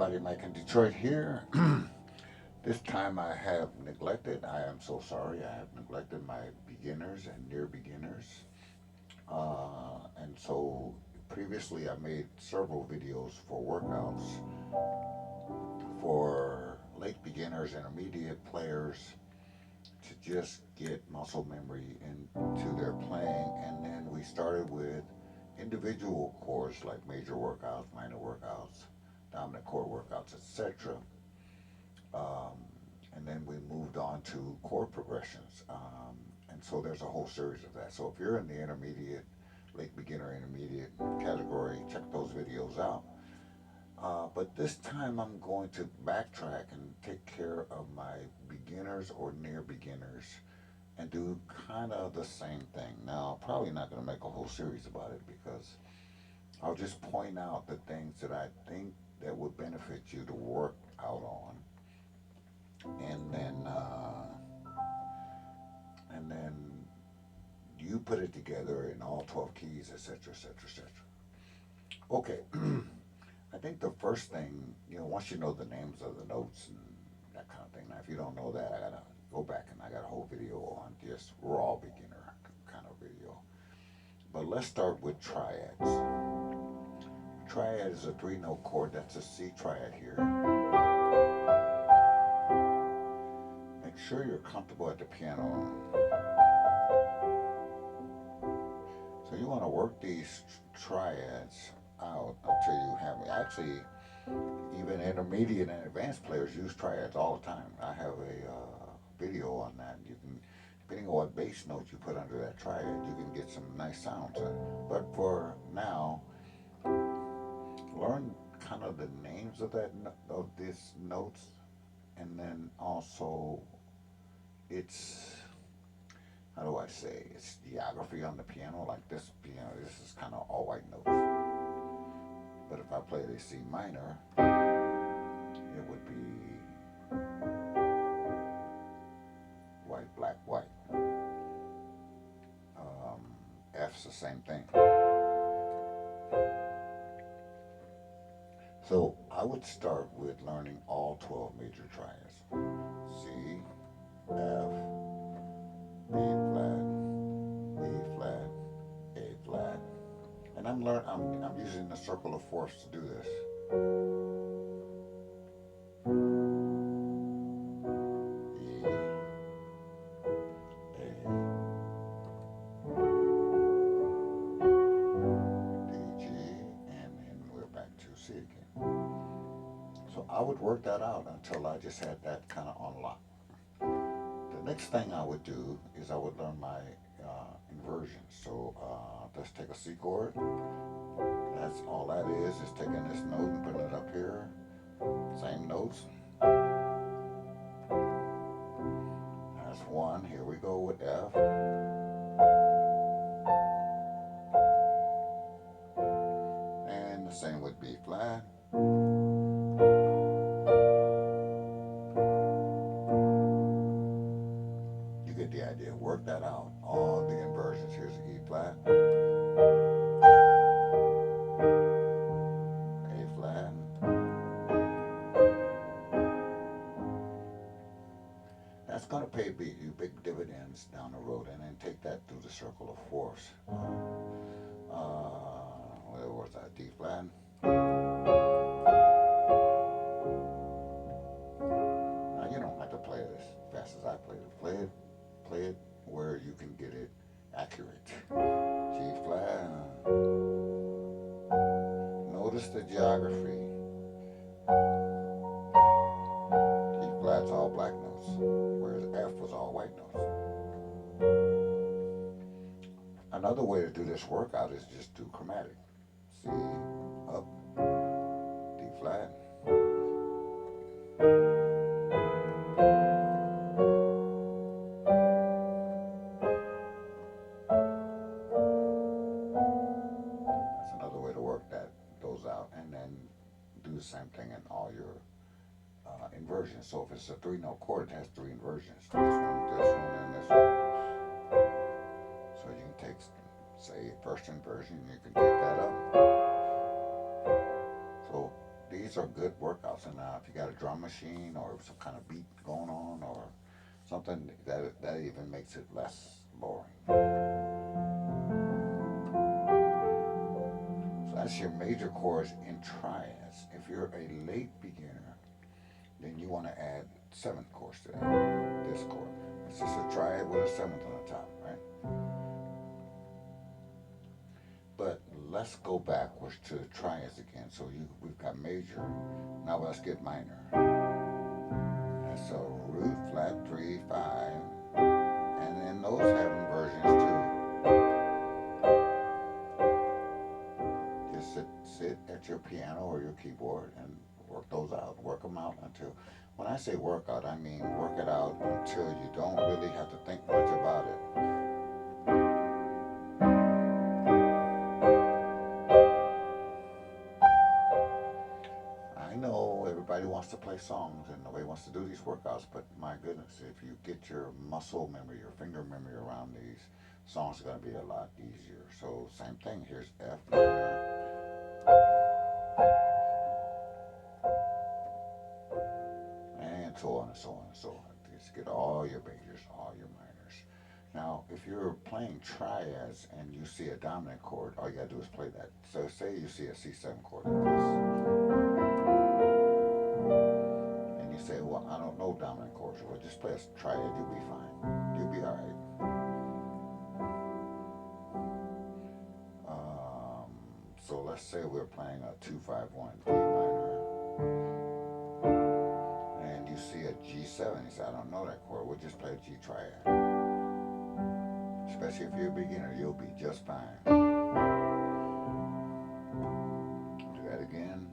everybody, Mike in Detroit here. This time I have neglected, I am so sorry, I have neglected my beginners and near beginners. And so previously I made several videos for workouts for late beginners, intermediate players to just get muscle memory into their playing. And then we started with individual cores like major workouts, minor workouts, dominant core workouts, etc. Um, and then we moved on to chord progressions. And so there's a whole series of that. So if you're in the intermediate, late beginner intermediate category, check those videos out. But this time I'm going to backtrack and take care of my beginners or near beginners and do kind of the same thing. Now, I'm probably not going to make a whole series about it because I'll just point out the things that I think that would benefit you to work out on, and then you put it together in all 12 keys, etc., etc., etc. Okay, I think the first thing, once you know the names of the notes and that kind of thing. Now, if you don't know that, I gotta go back and I got a whole video on just raw beginner kind of video. But let's start with triads. Triad is a three-note chord. That's a C triad here. Make sure you're comfortable at the piano. So you want to work these triads out until you have, actually, even intermediate and advanced players use triads all the time. I have a video on that. You can, depending on what bass note you put under that triad, you can get some nice sounds. But for now, learn kind of the names of these notes, and then also it's, how do I say, it's geography on the piano. Like this piano, this is kind of all white notes. But if I played a C minor, it would be white, black, white. F's the same thing. So I would start with learning all 12 major triads. C, F, B flat, E flat, A flat. And I'm using the circle of fourths to do this. E, A, D, G, and then we're back to C again. So I would work that out until I just had that kind of on lock. The next thing I would do is I would learn my inversions. So let's take a C chord. That's all that is taking this note and putting it up here. Same notes. That's one. Here we go with F. And the same with B flat. You get the idea. Work that out. All the inversions. Here's E flat. A flat. That's going to pay you big dividends down the road, and then take that through the circle of fourths. Where was that? D flat. Now you don't have to play it as fast as I played it. Play it where you can get it accurate. G flat. Notice the geography. G flat's all black notes, whereas F was all white notes. Another way to do this workout is just do chromatic. C, up, D flat. That's another way to work those out, and then do the same thing in all your inversions. So if it's a three-note chord, it has three inversions. This one, and this one. So you can take, say, first inversion, you can take that up. So these are good workouts. And if you got a drum machine or some kind of beat going on or something, that even makes it less boring. So that's your major chords in triads. If you're a late beginner, then you want to add seventh chords to that. This chord. It's just a triad with a seventh on the top, right? But let's go backwards to the triads again. So we've got major. Now let's get minor. And so root, flat, 3, 5. And then those have inversions too. Just sit at your piano or your keyboard and work those out. Work them out until, when I say work out, I mean work it out until you don't really have to think much about it. I know everybody wants to play songs and nobody wants to do these workouts, but my goodness, if you get your muscle memory, your finger memory around these songs, are going to be a lot easier. So same thing, here's F minor, and so on and so on and so on. Just get all your majors, all your minors. Now, if you're playing triads and you see a dominant chord, all you gotta do is play that. So say you see a C7 chord like this, and you say, well, I don't know dominant chords. Well, just play a triad, you'll be fine. You'll be all right. So let's say we're playing a 2-5-1 D minor, and you see a G7. You say, I don't know that chord. We'll just play a G triad. Especially if you're a beginner, you'll be just fine. Do that again.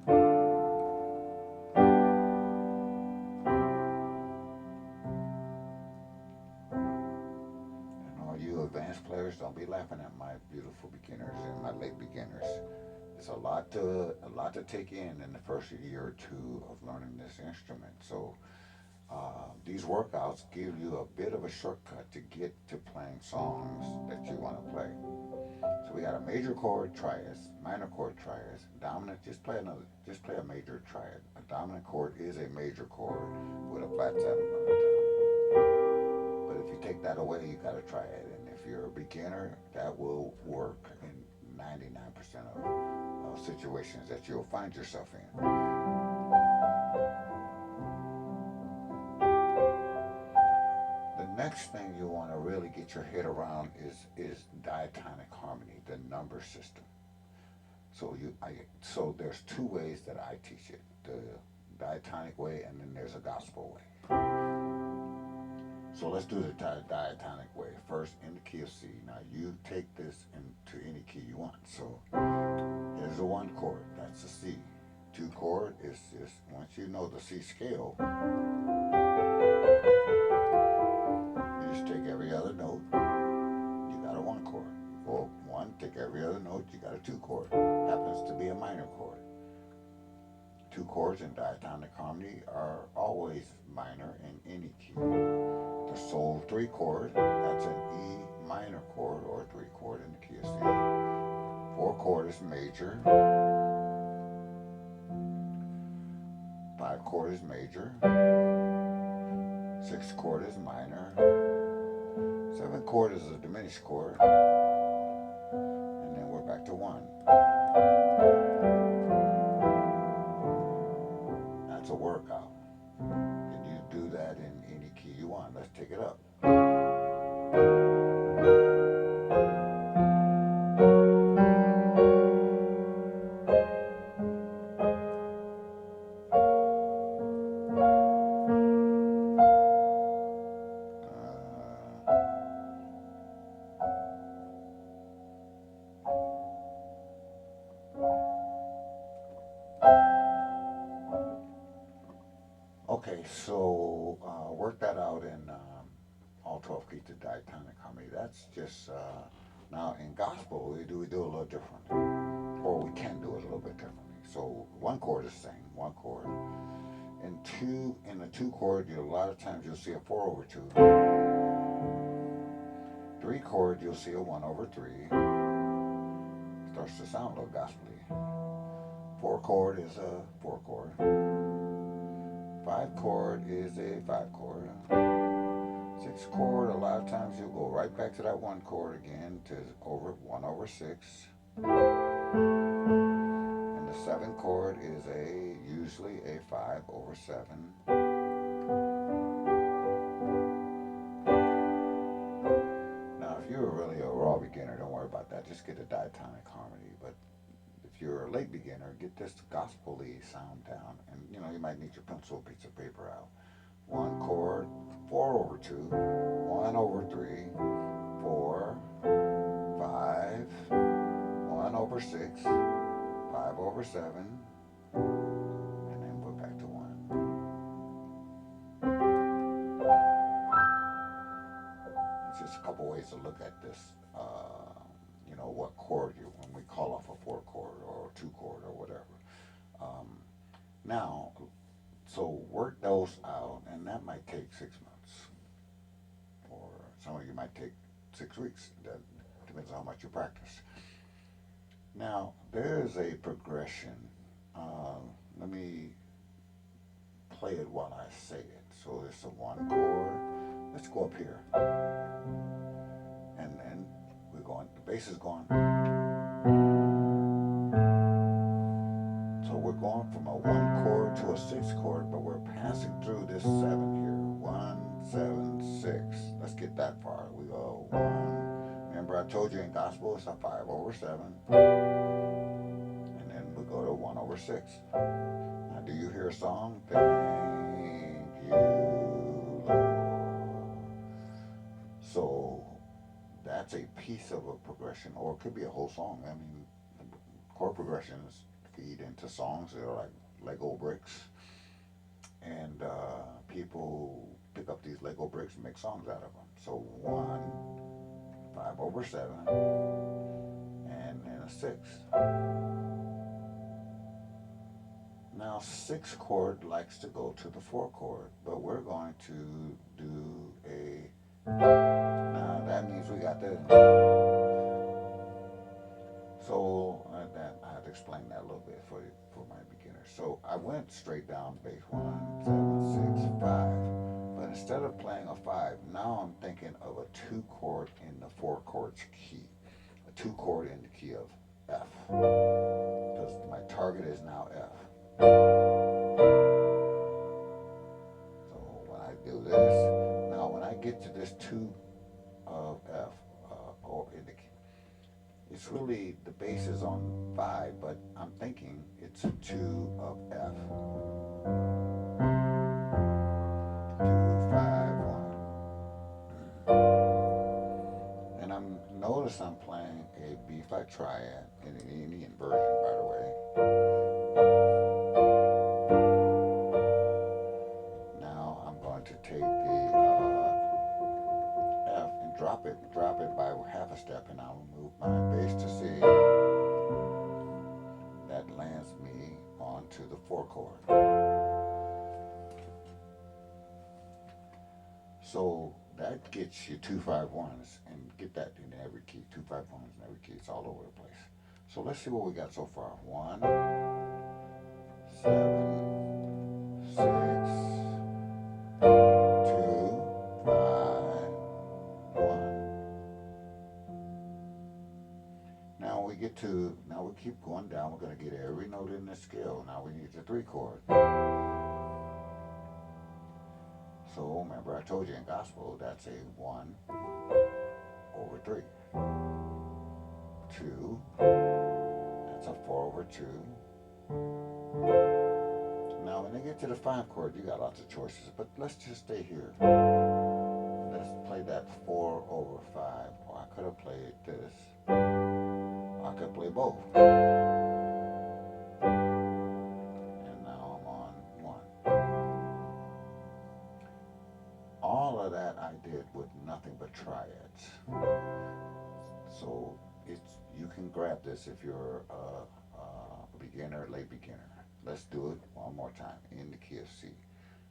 And all you advanced players, don't be laughing at my beautiful beginners and my late beginners. It's a lot to take in the first year or two of learning this instrument. So these workouts give you a bit of a shortcut to get to playing songs that you want to play. So we got a major chord triads, minor chord triads, dominant. Just play a major triad. A dominant chord is a major chord with a flat 7 on the top. But if you take that away, you got a triad. And if you're a beginner, that will work in 99% of situations that you'll find yourself in. The next thing you want to really get your head around is diatonic harmony, the number system. So there's two ways that I teach it: the diatonic way, and then there's a gospel way. So let's do the diatonic way. First, in the key of C. Now you take this into any key you want. So there's a 1 chord, that's a C. 2 chord is just, once you know the C scale, you just take every other note, you got a 1 chord. Well, 1, take every other note, you got a 2 chord. Happens to be a minor chord. 2 chords in diatonic harmony are always minor in any key. The sole 3 chord, that's an E minor chord or 3 chord in the key of C. 4 chord is major. 5 chord is major. 6 chord is minor. 7 chord is a diminished chord. And then we're back to 1. That's a workout. And you do that in any key you want. Let's take it up. Okay, so work that out in all 12 keys of diatonic harmony. That's just, now in gospel, we do a little differently, or we can do it a little bit differently. So 1 chord is the same, 1 chord. In the 2 chord, a lot of times you'll see a 4/2. 3 chord, you'll see a 1/3. Starts to sound a little gospely. Four chord is a four chord. Five chord is a five chord. Six chord, a lot of times you'll go right back to that one chord again to over 1/6. And the seven chord is usually a 5/7. Now, if you're really a raw beginner, don't worry about that. Just get a diatonic harmony. But if you're a late beginner, get this gospel-y sound down. And, you might need your pencil, piece of paper out. One chord, 4/2, 1/3, 4, 5, 1/6, 5/7, and then put back to 1. It's just a couple ways to look at this. What chord when we call off a four chord or two chord or whatever. Now, so work those out, and that might take 6 months, or some of you might take 6 weeks. That depends on how much you practice. Now, there's a progression. Let me play it while I say it. So it's a one chord. Let's go up here. And then we're going, the bass is going. So we're going from a one chord to a six chord, but we're passing through this seven here. 1, 7, 6. Let's get that far. We go 1. Remember I told you in gospel it's a 5/7. And then we go to 1/6. Now do you hear a song? Thank you, Lord. So that's a piece of a progression, or it could be a whole song. I mean, chord progressions feed into songs that are like Lego bricks, and people pick up these Lego bricks and make songs out of them. So 1, 5/7, and then a 6. Now 6 chord likes to go to the 4 chord, but we're going to do a. Now that means we got the. So I have to explain that a little bit for my beginners. So I went straight down bass 1, 7, 6, 5. But instead of playing a 5, now I'm thinking of a 2 chord in the 4 chords key. A 2 chord in the key of F. Because my target is now F. So when I do this, now when I get to this 2 of F, or in the key, it's really, the bass is on 5, but I'm thinking it's a 2 of F. 2, 5, 1. And notice I'm playing a B-flat triad in an Indian version, by the way. Now I'm going to take the F and drop it by half a step, and I'll move my bass to C. That lands me onto the 4 chord. So that gets you 2 5/1s, and get that in every key. 2 5/1s in every key. It's all over the place. So let's see what we got so far. 1, 7, 6, 2, 5, 1. Now we keep going down. We're going to get every note in the scale. Now we need the 3 chord. So remember I told you in gospel that's a 1/3. 2, that's a 4/2. Now when they get to the 5 chord, you got lots of choices, but let's just stay here. Let's play that 4/5, or I could have played this. I could play both. And now I'm on 1. All of that I did with nothing but triads. So you can grab this if you're a beginner, late beginner. Let's do it one more time in the key of C.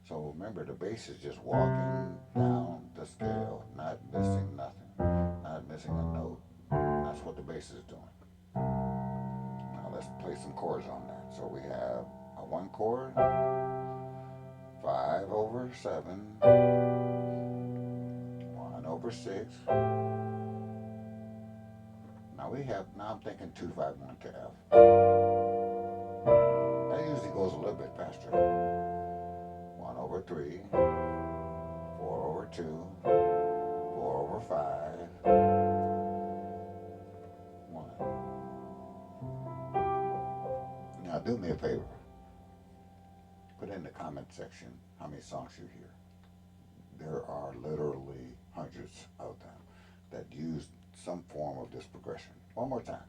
So remember, the bass is just walking down the scale, not missing nothing, not missing a note. That's what the bass is doing. Now let's play some chords on that. So we have a 1 chord, 5 over 7, 1 over 6. Now I'm thinking 2, 5, 1 to F. That usually goes a little bit faster. 1 over 3, 4 over 2, 4 over 5, 1. Now do me a favor. Put in the comment section how many songs you hear. There are literally hundreds of them that use some form of this progression. One more time.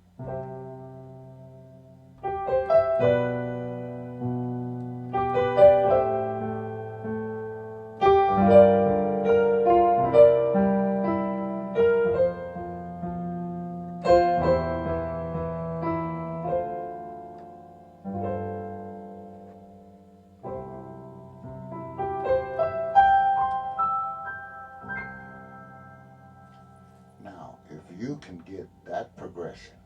Now, if you can get that progression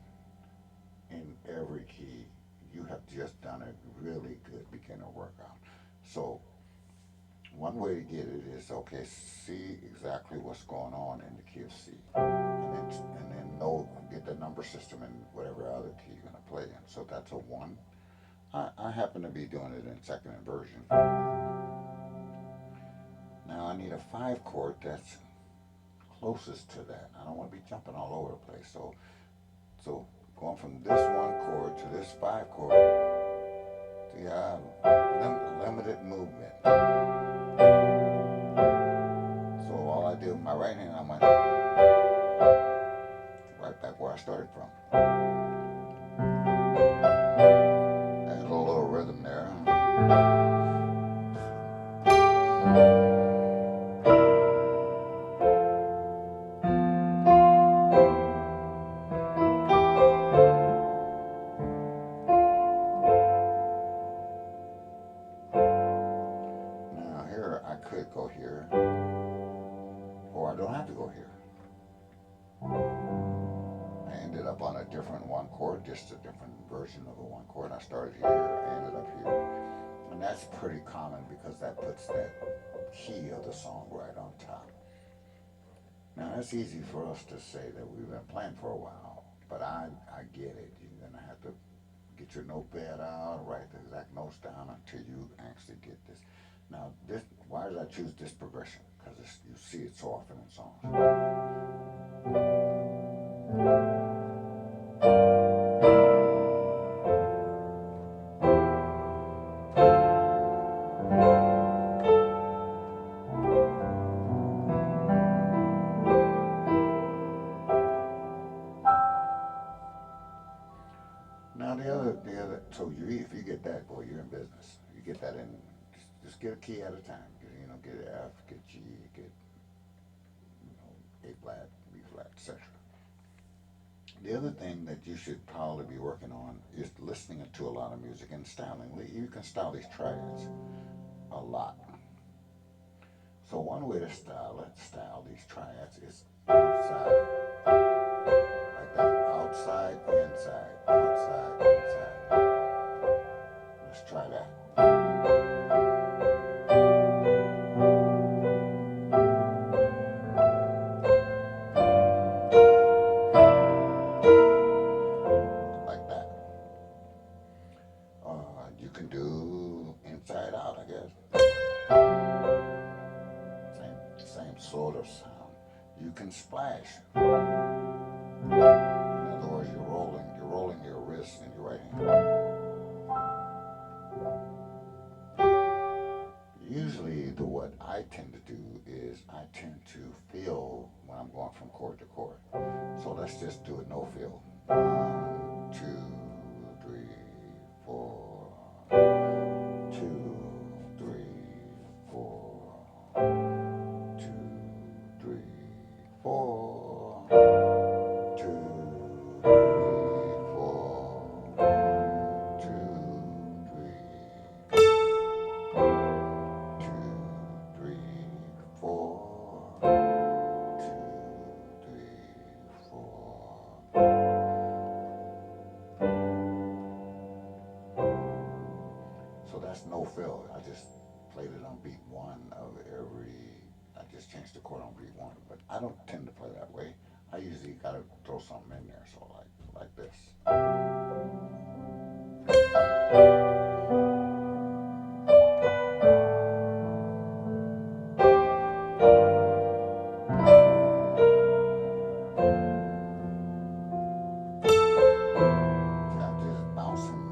in every key, you have just done a really good beginner workout. So one way to get it is, okay, see exactly what's going on in the key of C, and then know, get the number system in whatever other key you're going to play in. So that's a 1. I happen to be doing it in second inversion. Now I need a 5 chord that's closest to that. I don't want to be jumping all over the place. So going from this 1 chord to this 5 chord, see, limited movement. So all I did with my right hand, I went right back where I started from. Add a little rhythm there. Now here I could go here, or I don't have to go here. I ended up on a different 1 chord, just a different version of a 1 chord. I started here, I ended up here. And that's pretty common because that puts that key of the song right on top. Now it's easy for us to say that we've been playing for a while, but I get it. You're gonna have to get your notepad out, write the exact notes down until you actually get this. Now, why did I choose this progression? Because you see it so often in songs. Now so if you get that, boy, you're in business. You get that in, just get a key at a time. Get F, get G, get A flat, B flat, etc. The other thing that you should probably be working on is listening to a lot of music and styling. You can style these triads a lot. So one way to style these triads is outside, like that, outside, inside, outside, inside. Let's try that. Like that. You can do inside out, I guess. Same sort of sound. You can splash. In other words, you're rolling your wrist in your right hand. Usually, what I tend to do is I tend to feel when I'm going from chord to chord. So let's just do it no feel. 1, 2, 3, 4. 2, 3, 4. 2, 3, 4. 2, 3, 4. 1, 2, 3. 2, 3, 4. 2, 3, 4. that's no fill. I just played it on beat one of every. I just changed the chord on beat one, but I don't tend to play that way. I usually gotta throw something in there, so like this. See, I'm just bouncing.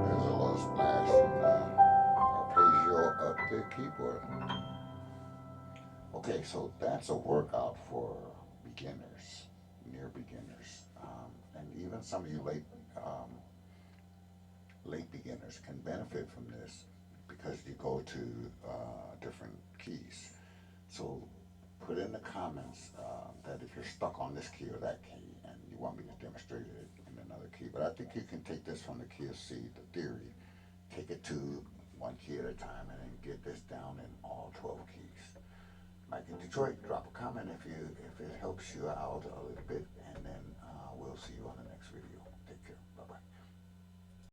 There's a little splash in the arpeggio up the keyboard. Okay, so that's a workout for beginners, near beginners, and even some of you late beginners can benefit from this because you go to different keys. So put in the comments that if you're stuck on this key or that key and you want me to demonstrate it in another key. But I think you can take this from the key of C, the theory, take it to one key at a time and then get this down in all 12 keys. Mike in Detroit, drop a comment if it helps you out a little bit, and then we'll see you on the next video.